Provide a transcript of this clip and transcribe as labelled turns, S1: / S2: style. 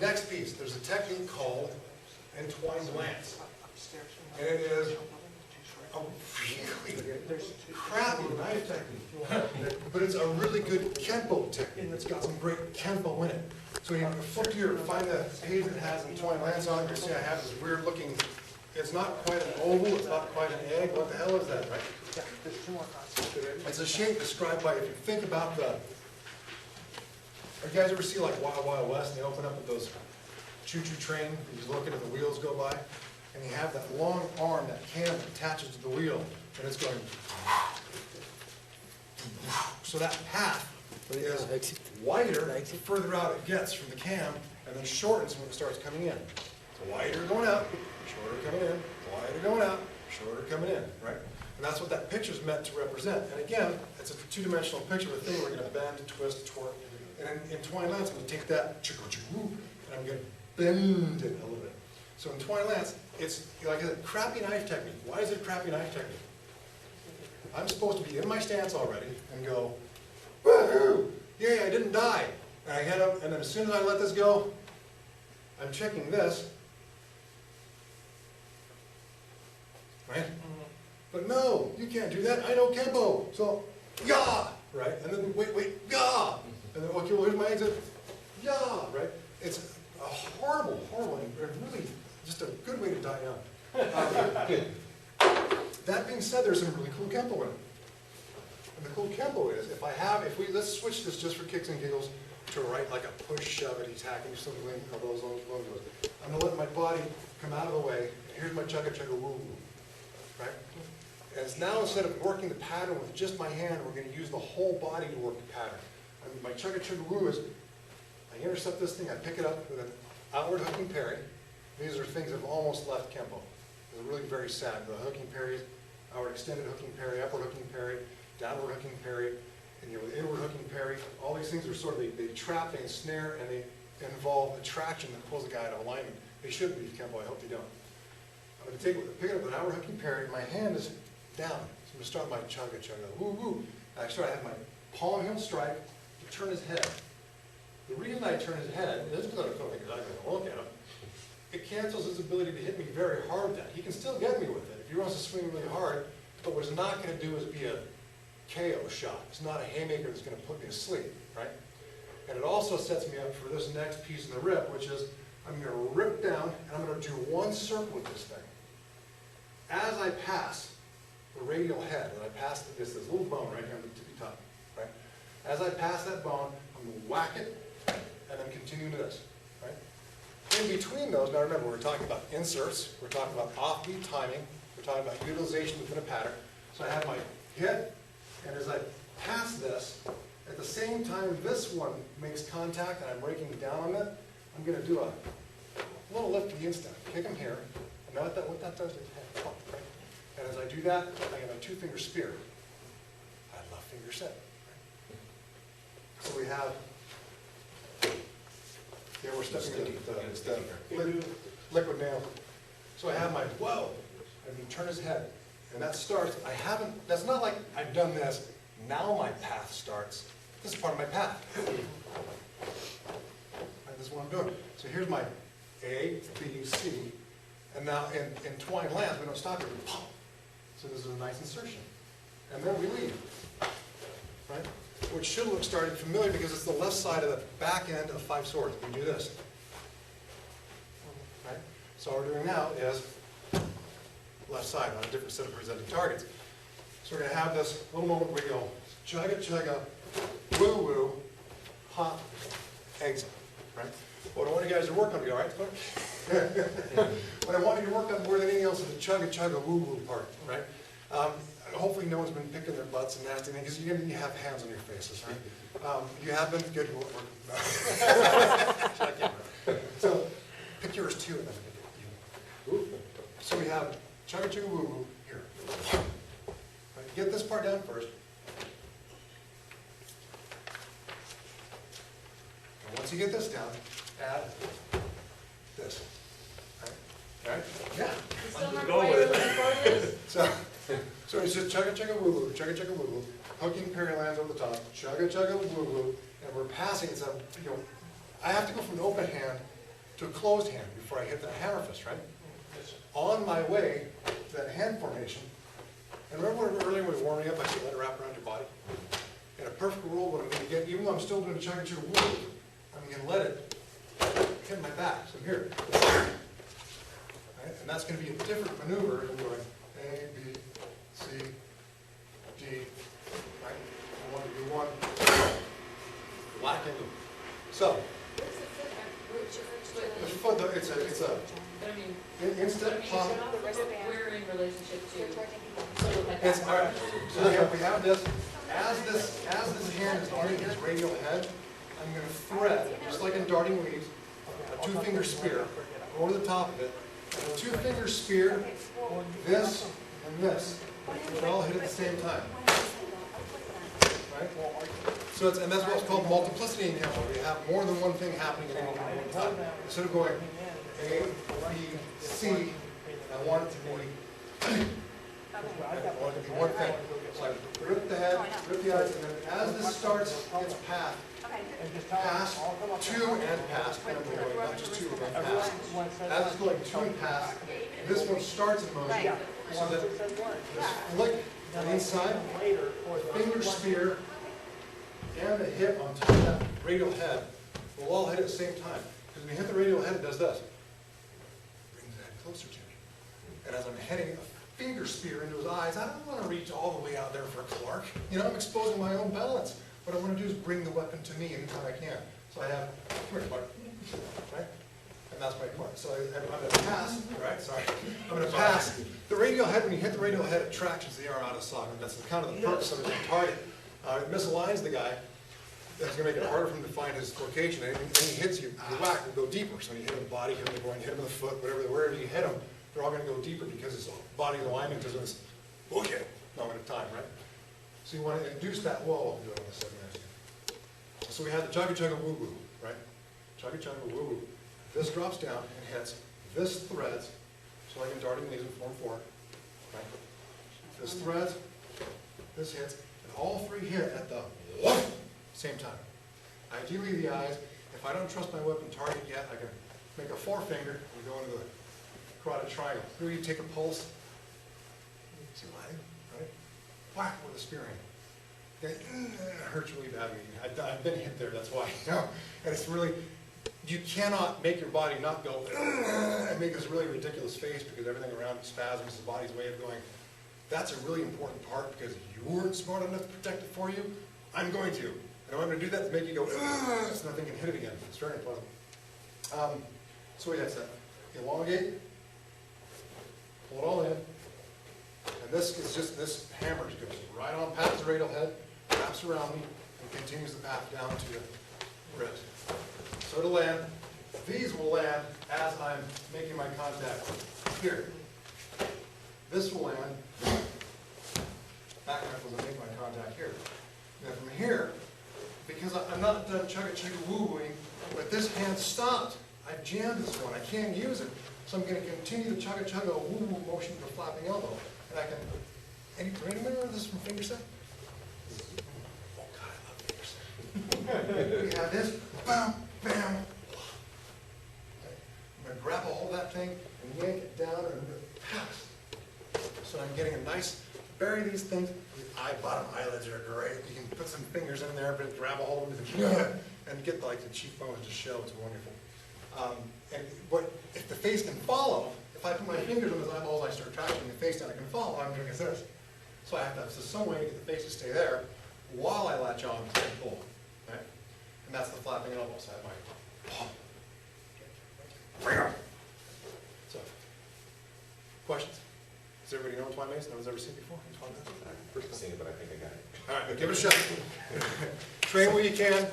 S1: Next piece, there's a technique called Entwined Lance. And it is a really crappy knife technique. But it's a really good Kenpo technique. It's got some great Kenpo in it. So you flip to your, find the page that has Entwined Lance on it, you'll see I have this weird looking, it's not quite an oval, it's not quite an egg. What the hell is that, right? It's a shape described by, if you think about the, you guys ever see like Wild Wild West, and they open up with those choo-choo train, you just look at it, the wheels go by, and you have that long arm, that cam that attaches to the wheel, and it's going, so that path is wider the further out it gets from the cam, and then shortens when it starts coming in. So wider going out, shorter coming in, wider going out, shorter coming in, right? And that's what that picture is meant to represent. And again, it's a two-dimensional picture of a thing we're going to bend, twist, torque. And in Entwined Lance, I'm going to take that, and I'm going to bend it a little bit. So in Entwined Lance, it's like a crappy knife technique. Why is it a crappy knife technique? I'm supposed to be in my stance already and go, woohoo, yay, I didn't die. And I head up, and then as soon as I let this go, I'm checking this. Right? But no, you can't do that. I know Kenpo. So, yah, right? And then wait, yah. And then, okay, well, here's my exit. Yah, right? It's a horrible, and really just a good way to die young. That being said, there's some really cool Kenpo in it. And the cool Kenpo is, let's switch this just for kicks and giggles to a right, like a push, shove, and attacking something like those. I'm going to let my body come out of the way. And here's my chugga chugga woo woo. Right? As now, instead of working the pattern with just my hand, we're going to use the whole body to work the pattern. And my chugga chugga woo is, I intercept this thing, I pick it up with an outward hooking parry. These are things that have almost left Kenpo. They're really very sad. The hooking parries, outward extended hooking parry, upward hooking parry, downward hooking parry, and the inward hooking parry. All these things are sort of, they trap, they ensnare, and they involve attraction that pulls the guy out of alignment. They should leave Kenpo, I hope they don't. I'm going to pick it up with an outward hooking parry. My hand is down. So I'm going to start my chugga chugga, woo woo. And I have my palm heel strike to turn his head. The reason I turn his head isn't because I'm going to look at him. It cancels his ability to hit me very hard with that. He can still get me with it if he wants to swing really hard, but what it's not going to do is be a KO shot. It's not a haymaker that's going to put me to sleep, right? And it also sets me up for this next piece of the rip, which is I'm going to rip down and I'm going to do one circle with this thing. As I pass the radial head, and I pass this little bone right here on the tippy top, right? As I pass that bone, I'm going to whack it and then continue to this, right? In between those, now remember, we're talking about inserts, we're talking about offbeat timing, we're talking about utilization within a pattern. So I have my hit, and as I pass this, at the same time this one makes contact and I'm breaking down on it, I'm going to do a little lift to the instant. Kick him here, and what that does is head pump, right? And as I do that, I get my two-finger spear. I love finger set. Right? So we have, here we're stepping into the liquid nail. So I have my, whoa, and you turn his head. And that starts, that's not like I've done this, now my path starts. This is part of my path. Right, this is what I'm doing. So here's my A, B, C, and now in Entwined Lance, we don't stop here, we pump. So this is a nice insertion. And then we leave, right? Which should look starting familiar because it's the left side of the back end of 5 swords. We do this, right? So what we're doing now is left side on a different set of presenting targets. So we're going to have this little moment where we go chugga chugga, woo woo, hop, exit, right? What I want you guys to work on, all right? What I want you to work on more than anything else is the chugga chugga woo woo part, right? Hopefully no one's been picking their butts and nasty things, because you have hands on your faces, right? You have been good. So pick yours too, and then pick it. So we have chugga chugga woo woo here. Right, get this part down first. And once you get this down, add this. Right? Yeah. So it's just chugga chugga woo woo, hooking parry lands over the top, chugga chugga woo woo, and we're passing. It's a I have to go from an open hand to a closed hand before I hit that hammer fist, right? On my way to that hand formation, and remember earlier when we were warming up, I said let it wrap around your body? In a perfect world, what I'm going to get, even though I'm still doing a chugga chugga woo, I'm going to let it hit my back. So here, right? And that's going to be a different maneuver than going A, B, C, D, right? I want to do one, black into them. So, the foot, it's a
S2: But I mean,
S1: instant pop.
S2: we're in relationship to.
S1: It's, all right. So we have this. As this hand is hitting its radial head, I'm going to thread, just like in darting leaves, a two-finger spear over the top of it. And a two-finger spear, this and this, they all hit at the same time. Right? So and that's what's called multiplicity in Kenpo. We have more than one thing happening at any one time. Instead of going A, B, C, I want it to be one thing. So I rip the head, rip the eyes, and then as this starts its path, past, to and past, not just to and past. As it's going to and past, this one starts in motion, so that this flick on the inside, finger spear, and the hit on top of that radial head will all hit at the same time. Because when you hit the radial head, it does this. Brings the head closer to me. And as I'm hitting a finger spear into his eyes, I don't want to reach all the way out there for Clark. You know, I'm exposing my own balance. What I want to do is bring the weapon to me anytime I can. So I have, come here, Clark. Right? And that's my part. So I'm going to pass, right? Sorry. I'm going to pass. The radial head, when you hit the radial head, it tractions the arrow out of socket. That's kind of the purpose of it, the target. It misaligns the guy. That's going to make it harder for him to find his location. And when he hits you, the whack will go deeper. So when you hit him in the body, hit him in the groin, hit him in the foot, wherever you hit him, they're all going to go deeper because his body alignment is this, okay, moment of time, right? So you want to induce that wall. I'll do it in a second. So we have the chugga chugga woo woo, right? Chugga chugga woo woo. This drops down and hits. This threads, so like in darting leaves in form 4, right? This threads, this hits, and all three hit at the same time. Ideally the eyes, if I don't trust my weapon target yet, I can make a forefinger and go into the carotid triangle. Here you take a pulse, see line, right? Whack with a spear hand. Okay, it hurts really badly. I've been hit there, that's why. You know? And it's really, you cannot make your body not go and make this really ridiculous face because everything around it spasms, the body's way of going. That's a really important part because you weren't smart enough to protect it for you. I'm going to. And I'm going to do that to make you go, so nothing can hit it again. It's very unpleasant. So we had that. Elongate, pull it all in, and this is just, this hammer goes right on past the radial head, wraps around me, and continues the path down to the wrist. So it'll land. These will land as I'm making my contact here. This will land back as I make my contact here. Now from here, because I'm not done chugga chugga woo-wooing, but this hand stopped. I've jammed this one. I can't use it. So I'm going to continue the chugga chugga woo-woo motion for flapping elbow. And I can, any remember this from finger set? Oh God, I love finger set. We have this, bam, bam. I'm going to grab a hold of that thing and yank it down and pass. So I'm getting a nice, bury these things. The bottom eyelids are great. You can put some fingers in there, but grab a hold of them and get like the cheekbones to show. It's wonderful. If the face can follow, if I put my fingers on his eyeballs, I start tracking the face down, I can follow. I'm doing this. So I have to have some way to get the face to stay there while I latch on and pull. Right? And that's the flapping elbow. So I have my So, questions? Does everybody know Entwined Lance? No one's ever seen before?
S3: First seen it, but I think I got it.
S1: All right, but give it a shot. Train where you can.